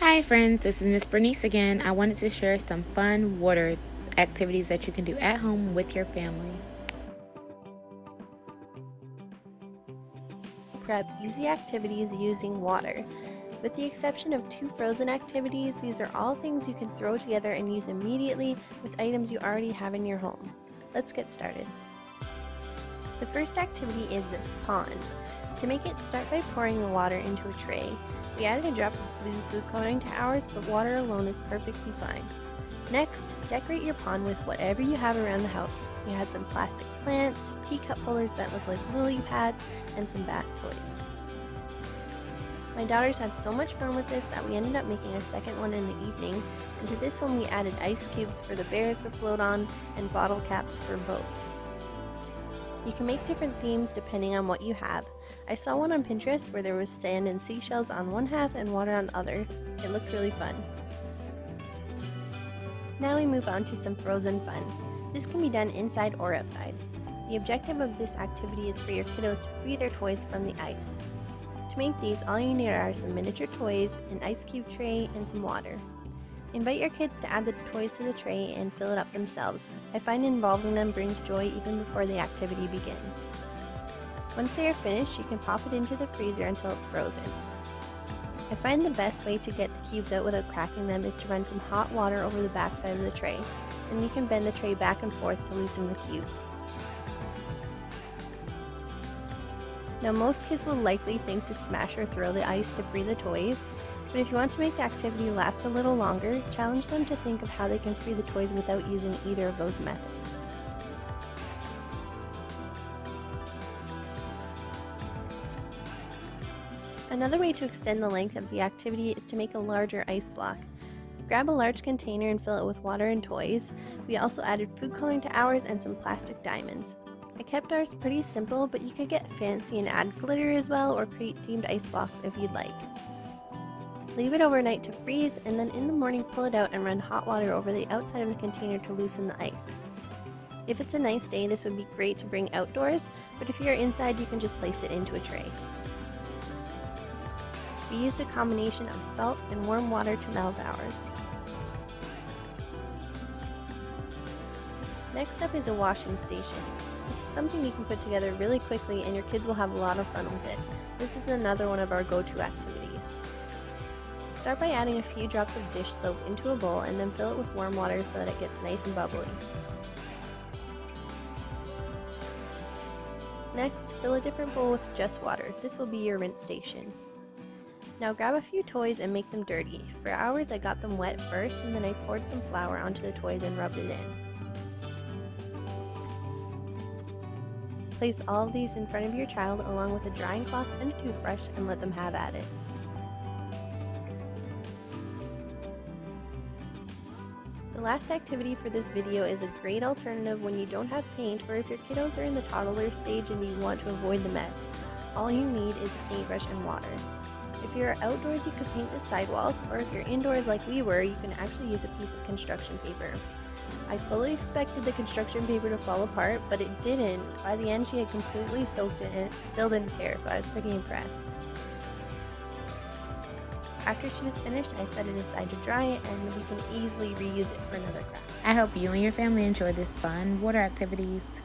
Hi friends, this is Miss Bernice again. I wanted to share some fun water activities that you can do at home with your family. Prep easy activities using water. With the exception of 2 frozen activities, these are all things you can throw together and use immediately with items you already have in your home. Let's get started. The first activity is this pond. To make it, start by pouring the water into a tray. We added a drop of blue food coloring to ours, but water alone is perfectly fine. Next, decorate your pond with whatever you have around the house. We had some plastic plants, teacup holders that look like lily pads, and some bat toys. My daughters had so much fun with this that we ended up making a second one in the evening, and to this one we added ice cubes for the bears to float on and bottle caps for boats. You can make different themes depending on what you have. I saw one on Pinterest where there was sand and seashells on one half and water on the other. It looked really fun. Now we move on to some frozen fun. This can be done inside or outside. The objective of this activity is for your kiddos to free their toys from the ice. To make these, all you need are some miniature toys, an ice cube tray, and some water. Invite your kids to add the toys to the tray and fill it up themselves. I find involving them brings joy even before the activity begins. Once they are finished, you can pop it into the freezer until it's frozen. I find the best way to get the cubes out without cracking them is to run some hot water over the back side of the tray, and you can bend the tray back and forth to loosen the cubes. Now most kids will likely think to smash or throw the ice to free the toys, but if you want to make the activity last a little longer, challenge them to think of how they can free the toys without using either of those methods. Another way to extend the length of the activity is to make a larger ice block. Grab a large container and fill it with water and toys. We also added food coloring to ours and some plastic diamonds. I kept ours pretty simple, but you could get fancy and add glitter as well or create themed ice blocks if you'd like. Leave it overnight to freeze, and then in the morning pull it out and run hot water over the outside of the container to loosen the ice. If it's a nice day, this would be great to bring outdoors, but if you're inside, you can just place it into a tray. We used a combination of salt and warm water to melt ours. Next up is a washing station. This is something you can put together really quickly and your kids will have a lot of fun with it. This is another one of our go-to activities. Start by adding a few drops of dish soap into a bowl and then fill it with warm water so that it gets nice and bubbly. Next, fill a different bowl with just water. This will be your rinse station. Now grab a few toys and make them dirty. For ours, I got them wet first and then I poured some flour onto the toys and rubbed it in. Place all of these in front of your child along with a drying cloth and a toothbrush and let them have at it. The last activity for this video is a great alternative when you don't have paint or if your kiddos are in the toddler stage and you want to avoid the mess. All you need is a paintbrush and water. If you're outdoors, you could paint the sidewalk, or if you're indoors like we were, you can actually use a piece of construction paper. I fully expected the construction paper to fall apart, but it didn't. By the end, she had completely soaked it and it still didn't tear, so I was pretty impressed. After she was finished, I set it aside to dry it, and we can easily reuse it for another craft. I hope you and your family enjoy this fun water activities.